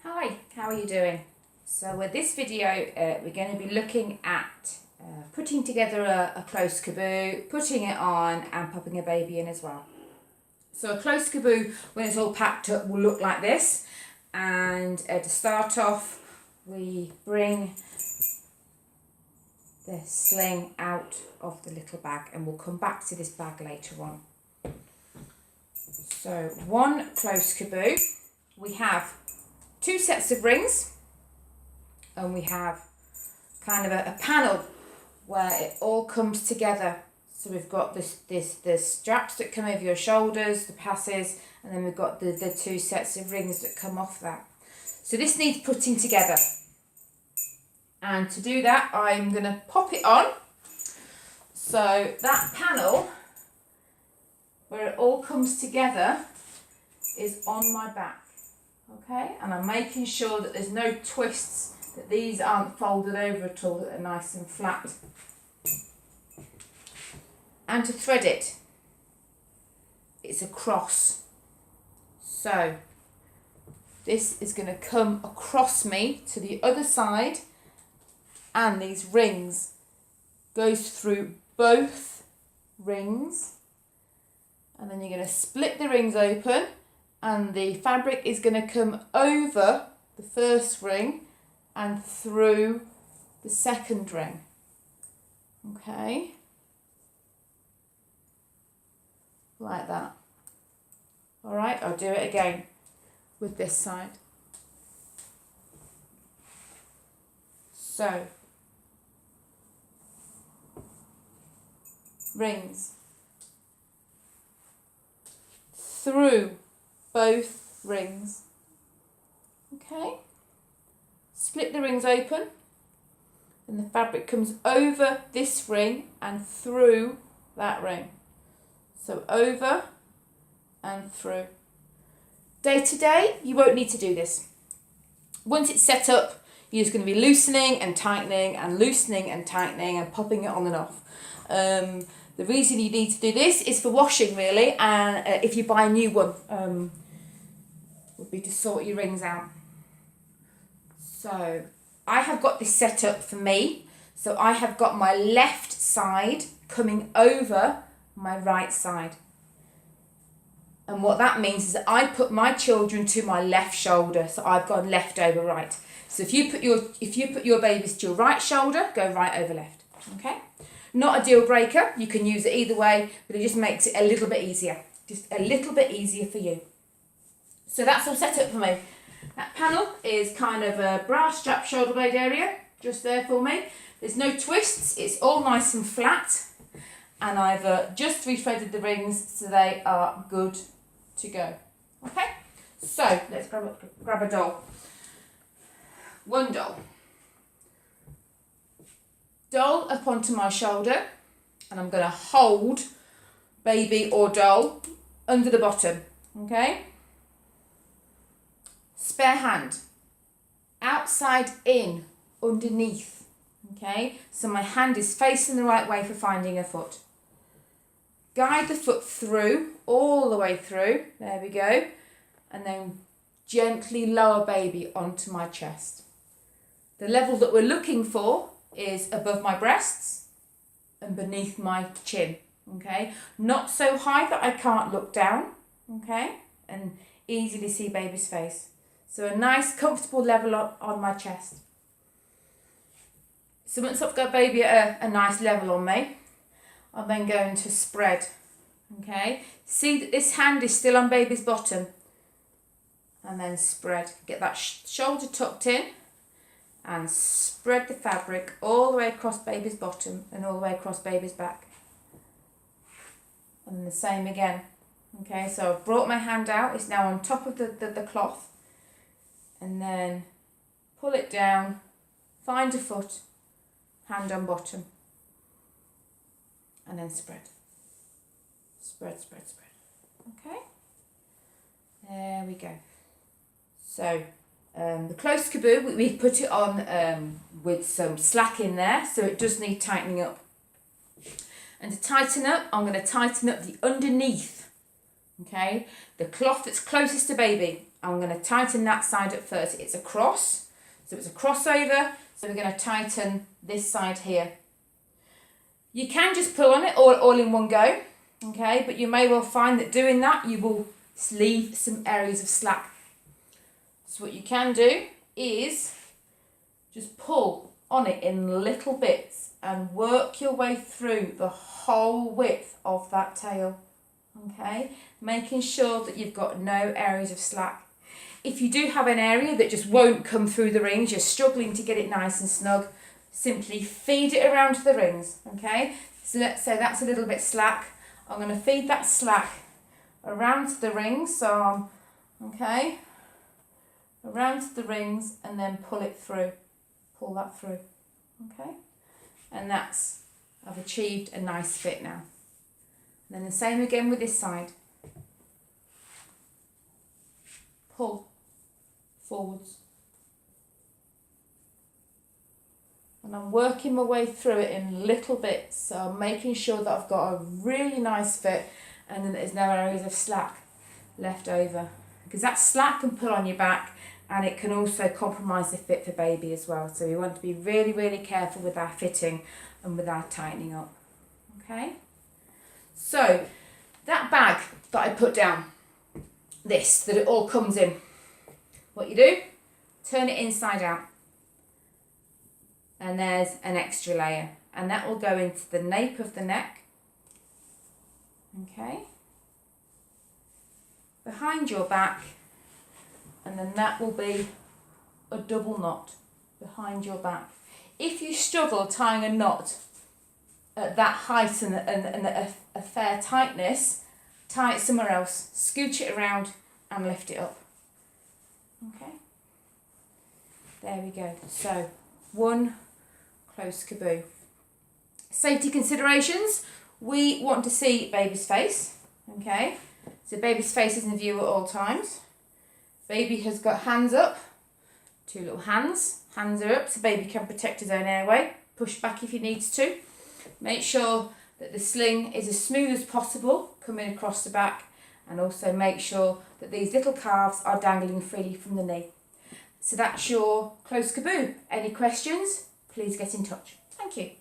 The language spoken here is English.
Hi, how are you doing? So with this video we're going to be looking at putting together a close caboo, putting it on and popping a baby in as well. So a close caboo, when it's all packed up, will look like this, and to start off we bring the sling out of the little bag, and we'll come back to this bag later on. So one close caboo, we have 2 sets of rings, and we have kind of a panel where it all comes together. So we've got the straps that come over your shoulders, the passes, and then we've got the 2 sets of rings that come off that. So this needs putting together. And to do that, I'm going to pop it on. So that panel, where it all comes together, is on my back. Okay, and I'm making sure that there's no twists, that these aren't folded over at all, that they're nice and flat. And to thread it, it's a cross. So this is going to come across me to the other side, and these rings goes through both rings, and then you're going to split the rings open, and the fabric is going to come over the first ring and through the second ring. Okay, like that. All right, I'll do it again with this side. So rings through both rings. Okay, split the rings open, and the fabric comes over this ring and through that ring. So over and through. Day to day, you won't need to do this. Once it's set up, you're just going to be loosening and tightening and loosening and tightening and popping it on and off. The reason you need to do this is for washing, really, and if you buy a new one, would be to sort your rings out. So I have got this set up for me. So I have got my left side coming over my right side. And what that means is that I put my children to my left shoulder. So I've gone left over right. So if you put your babies to your right shoulder, go right over left. Okay? Not a deal breaker. You can use it either way, but it just makes it a little bit easier. Just a little bit easier for you. So that's all set up for me. That panel is kind of a bra strap shoulder blade area, just there for me. There's no twists, it's all nice and flat. And I've just rethreaded the rings so they are good to go. Okay, so let's grab a doll. One doll. Doll up onto my shoulder, and I'm going to hold baby or doll under the bottom. Okay. Spare hand, outside in, underneath. Okay, so my hand is facing the right way for finding a foot. Guide the foot through, all the way through, there we go, and then gently lower baby onto my chest. The level that we're looking for is above my breasts and beneath my chin. Okay, not so high that I can't look down, okay, and easily see baby's face. So a nice comfortable level on my chest. So once I've got baby at a nice level on me, I'm then going to spread. Okay, see that this hand is still on baby's bottom, and then spread. Get that shoulder tucked in and spread the fabric all the way across baby's bottom and all the way across baby's back. And the same again. Okay, so I've brought my hand out, it's now on top of the cloth. And then pull it down, find a foot, hand on bottom, and then spread. Spread, spread, spread. Okay? There we go. So the close caboo, we put it on with some slack in there, so it does need tightening up. And to tighten up, I'm going to tighten up the underneath. Okay? The cloth that's closest to baby. I'm going to tighten that side up first. It's a cross, so it's a crossover. So we're going to tighten this side here. You can just pull on it all in one go, okay? But you may well find that doing that, you will leave some areas of slack. So what you can do is just pull on it in little bits and work your way through the whole width of that tail, okay? Making sure that you've got no areas of slack. If you do have an area that just won't come through the rings, you're struggling to get it nice and snug, simply feed it around to the rings, okay? So let's say that's a little bit slack. I'm going to feed that slack around to the rings, so okay, around to the rings, and then pull it through, pull that through, okay? And that's, I've achieved a nice fit now. And then the same again with this side. Pull forwards. And I'm working my way through it in little bits, so I'm making sure that I've got a really nice fit and then there's no areas of slack left over. Because that slack can pull on your back and it can also compromise the fit for baby as well. So we want to be really, really careful with our fitting and with our tightening up. Okay? So that bag that I put down, that it all comes in, what you do, turn it inside out. And there's an extra layer, and that will go into the nape of the neck, okay, behind your back, and then that will be a double knot behind your back. If you struggle tying a knot at that height and a fair tightness, tie it somewhere else, scooch it around and lift it up, okay. There we go. So one Close Caboo. Safety considerations. We want to see baby's face. Okay, so baby's face is in view at all times. Baby has got hands up, two little hands. Hands are up so baby can protect his own airway. Push back if he needs to. Make sure that the sling is as smooth as possible coming across the back, and also make sure that these little calves are dangling freely from the knee. So that's your Close Caboo. Any questions? Please get in touch. Thank you.